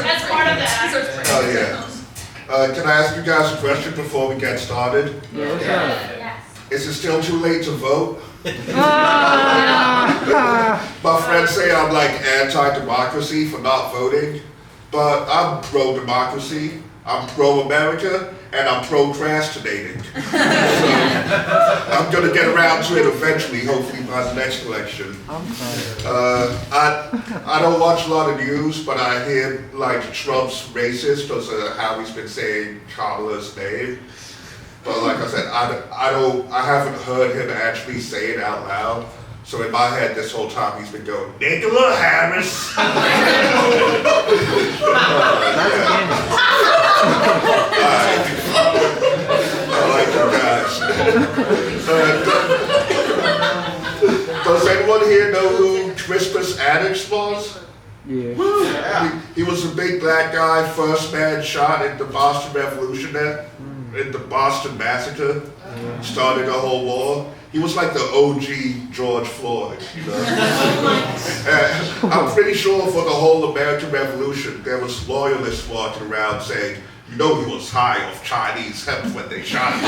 That's part of that. Oh yeah. Can I ask you guys a question before we get started? Yes. Is it still too late to vote? My friends say I'm like anti-democracy for not voting, but I'm pro-democracy, I'm pro-America, and I'm procrastinating. So I'm gonna get around to it eventually, hopefully by the next election. I don't watch a lot of news, but I hear like Trump's racist because of how he's been saying Kamala's name. But like I said, I haven't heard him actually say it out loud. So in my head this whole time he's been going, Nicola Harris. I like you guys. Does anyone here know who Crispus Attucks was? Yeah. He was a big black guy, first man shot in the Boston Revolution in the Boston Massacre, started the whole war. He was like the OG George Floyd, you know? I'm pretty sure for the whole American Revolution, there was loyalists walking around saying, you know he was high off Chinese hemp when they shot him.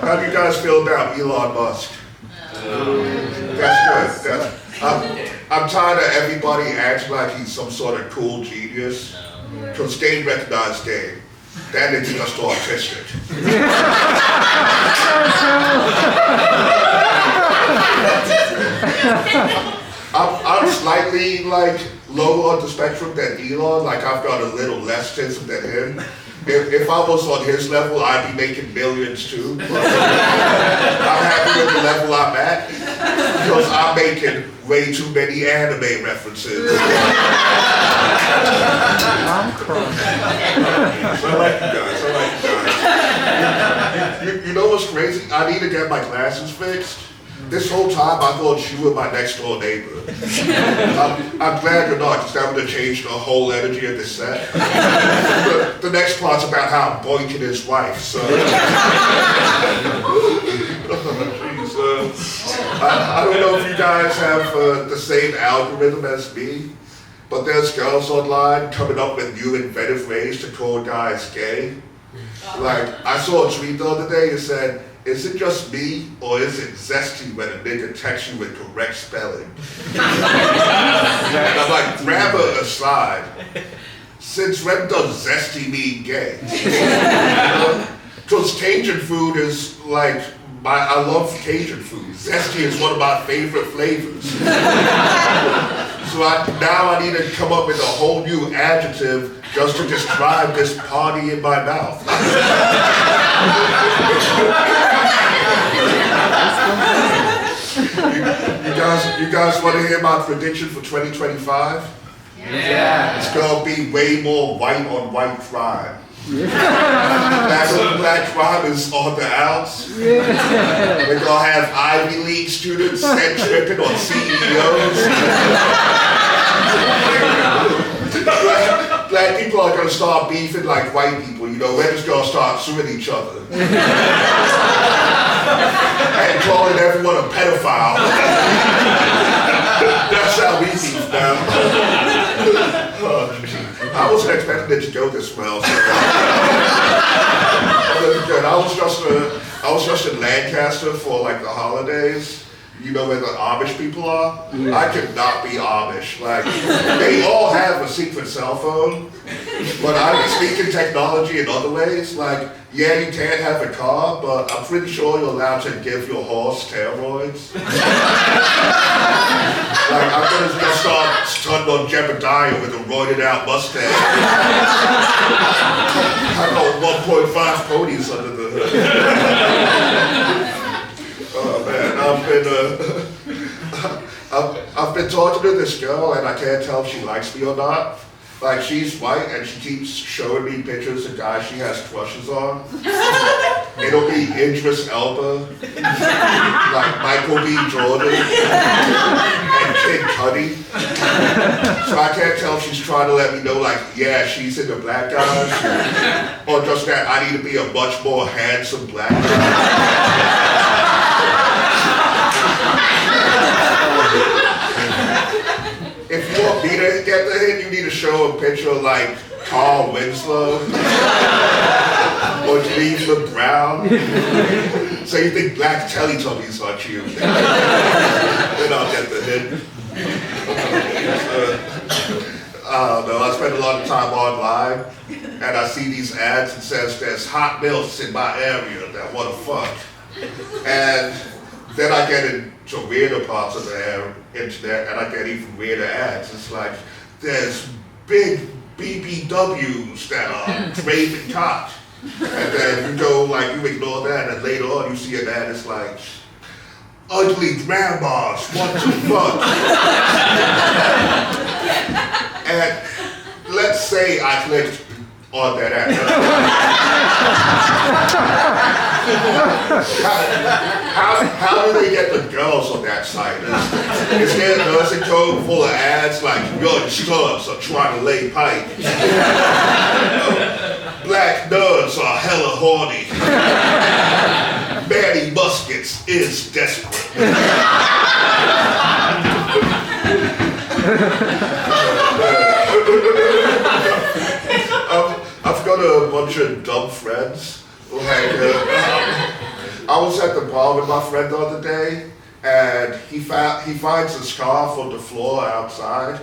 How do you guys feel about Elon Musk? That's good. I'm tired of everybody acting like he's some sort of cool genius. Because Game recognized Game. That nigga just autistic. I'm slightly like lower on the spectrum than Elon. Like I've got a little less autism than him. If I was on his level, I'd be making millions too. I'm happy with the level I'm at because I'm making way too many anime references. I'm crying. I like you guys. You know what's crazy? I need to get my glasses fixed. This whole time I thought you were my next door neighbor. I'm glad you're not, because that would have changed the whole energy of this set. The next part's about how I'm boinking his wife, so. I don't know if you guys have the same algorithm as me, but there's girls online coming up with new inventive ways to call guys gay. Like, I saw a tweet the other day that said, is it just me, or is it zesty when a nigga texts you with correct spelling? And I'm like, grab her aside. Since when does zesty mean gay? Because Cajun food is like, I love Cajun food. Zesty is one of my favorite flavors. So now I need to come up with a whole new adjective just to describe this party in my mouth. You guys want to hear my prediction for 2025? Yeah. It's gonna be way more white on white crime. Black crime is on the outs. We're gonna have Ivy League students set tripping on CEOs. Black people are gonna start beefing like white people, you know, we're just gonna start suing each other. And calling everyone a pedophile. That's how we beef now. I wasn't expecting it to go this well. So. I was just in Lancaster for like the holidays. You know where the Amish people are? Yeah. I could not be Amish. Like, they all have a secret cell phone, but I speak in technology in other ways. Like, yeah, you can't have a car, but I'm pretty sure you're allowed to give your horse steroids. Like, I'm gonna just start stunning on Jebediah with a roided out mustache. I got 1.5 ponies under the hood. Oh man, I've been talking to this girl and I can't tell if she likes me or not. Like, she's white and she keeps showing me pictures of guys she has crushes on. It'll be Idris Elba, like Michael B. Jordan, and Kid Cudi. So I can't tell if she's trying to let me know, like, yeah, she's into black guys, or just that I need to be a much more handsome black guy. If you want me to get the hit, you need to show a picture of, like, Carl Winslow or Cleveland Brown. So you think black Teletubbies are cute. Then I'll get the hit. I don't know, I spend a lot of time online, and I see these ads that says there's hot milfs in my area that want to fuck. And then I get into weirder parts of the internet, and I get even weirder ads. It's like, there's big BBWs that are craving cock. And then you go, like, you ignore that, and later on you see an ad, it's like, ugly grandmas want to fuck. And let's say I clicked on that ad. How do they get the girls on that site? Is there a nursing code full of ads like young studs are trying to lay pipe? Black nerds are hella horny. Manny Muskets is desperate. I've got a bunch of dumb friends. Like, I was at the bar with my friend the other day, and he finds a scarf on the floor outside.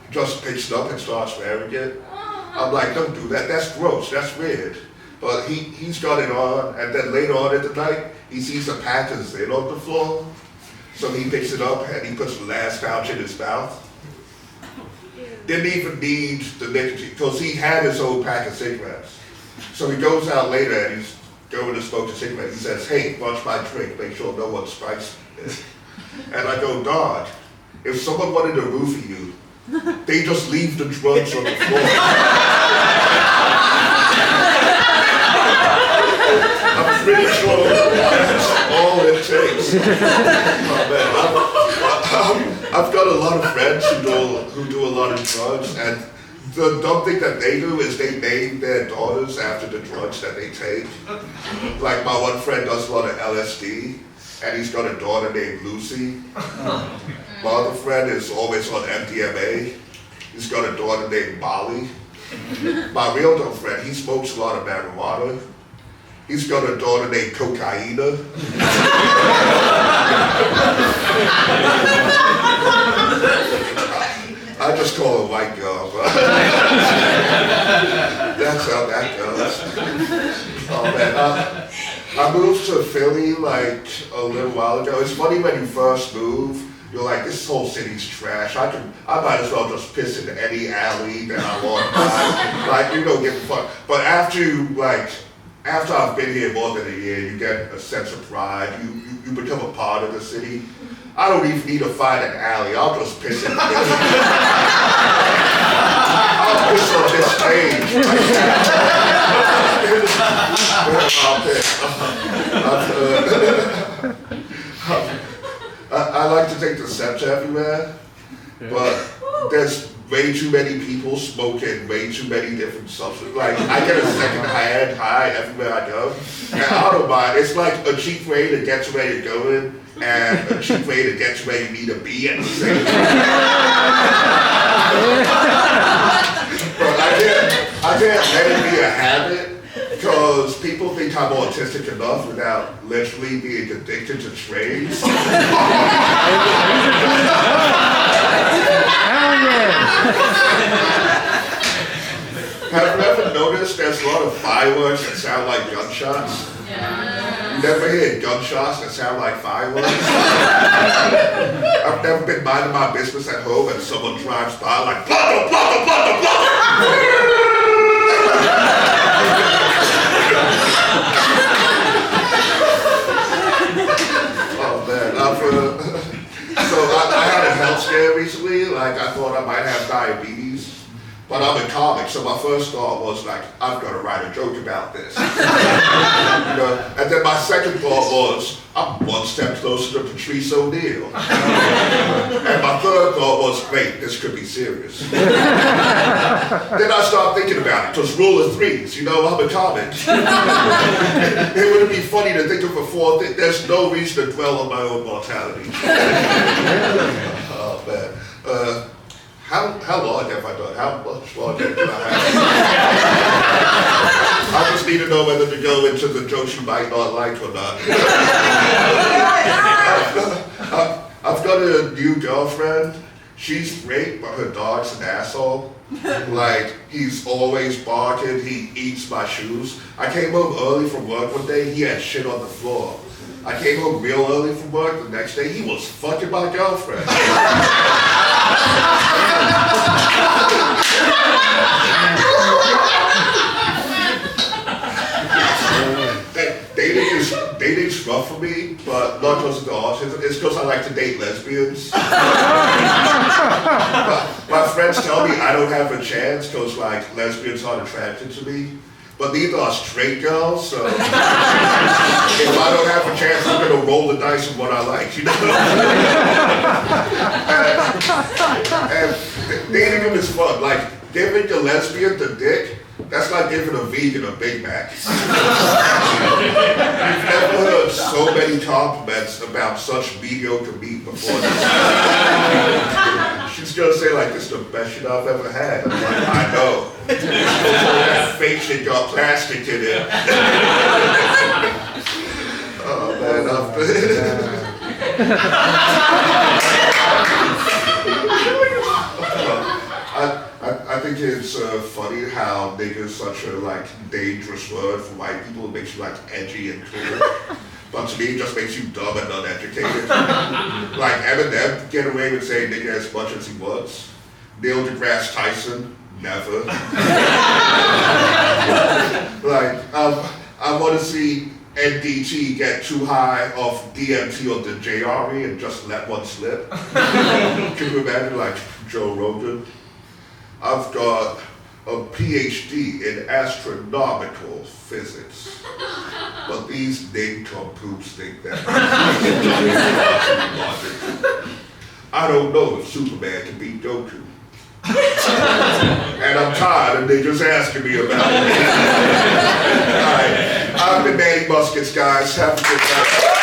He just picks it up and starts wearing it. I'm like, don't do that. That's gross. That's weird. But he's got it on, and then later on in the night, he sees a pack of Zin on the floor. So he picks it up and he puts the last pouch in his mouth. Didn't even need the nicotine, because he had his own pack of cigarettes. So he goes out later and he's going to smoke a cigarette. He says, hey, watch my drink, make sure no one strikes me. And I go, dog, if someone wanted to roofie you, they just leave the drugs on the floor. I'm pretty sure that's all it takes. Oh, man, I've got a lot of friends who do a lot of drugs, and the dumb thing that they do is they name their daughters after the drugs that they take. Like my one friend does a lot of LSD, and he's got a daughter named Lucy. My other friend is always on MDMA. He's got a daughter named Molly. My real dumb friend, he smokes a lot of marijuana. He's got a daughter named Cocaina. I just call her white girl, but that's how that goes. Oh man, I moved to Philly like a little while ago. It's funny when you first move, you're like, this whole city's trash. I might as well just piss in any alley that I want. Like, you don't give a fuck. But after I've been here more than a year, you get a sense of pride. You become a part of the city. I don't even need to find an alley. I'll just piss in the I'll piss on this stage. I like to take the steps everywhere, but there's way too many people smoking way too many different substances. Like, I get a second-hand high everywhere I go, and I don't mind. It's like a cheap way to get to where you're going, and a cheap way to get to where you need to be at the same time. But I can't let it be a habit, because people think I'm autistic enough without literally being addicted to trades. Have you ever noticed there's a lot of fireworks that sound like gunshots? Yeah. You never hear gunshots that sound like fireworks? I've never been minding my business at home and someone drives by like, plaka, plaka, plaka, plaka. Oh man, so I had a health scare recently. Like, I thought I might have diabetes. But I'm a comic, so my first thought was like, I've got to write a joke about this. And then my second thought was, I'm one step closer to Patrice O'Neal. And my third thought was, wait, this could be serious. Then I started thinking about it, because rule of threes, I'm atomic. It would be funny to think of a fourth thing. There's no reason to dwell on my own mortality. Oh, man. How long have I done? How much longer do I have? I just need to know whether to go into the jokes you might not like or not. I've got a new girlfriend. She's great, but her dog's an asshole. Like, he's always barking, he eats my shoes. I came home early from work one day, he had shit on the floor. I came home real early from work, the next day he was fucking my girlfriend. Dating's rough for me, but not because of the autism, it's because I like to date lesbians. My friends tell me I don't have a chance because lesbians aren't attracted to me. But neither are straight girls, so if I don't have a chance, I'm gonna roll the dice of what I like, And dating them is fun. Like, giving a lesbian the dick, that's like giving a vegan a Big Mac. You've never heard so many compliments about such mediocre meat before. She's gonna say, this is the best shit I've ever had. I'm like, I know. That fake shit got plastic in it. Oh, man, I think it's funny how nigga is such a dangerous word for white people. It makes you edgy and cool. But to me, it just makes you dumb and uneducated. Eminem get away with saying nigga as much as he wants. Neil deGrasse Tyson, never. I want to see NDT get too high off DMT or the JRE and just let one slip. Can you imagine Joe Rogan? I've got a PhD in astronomical physics. But these nincompoops think that I don't know if Superman can beat Goku. And I'm tired of niggas asking me about it. All right, I've been Manny Muskets, guys. Have a good night.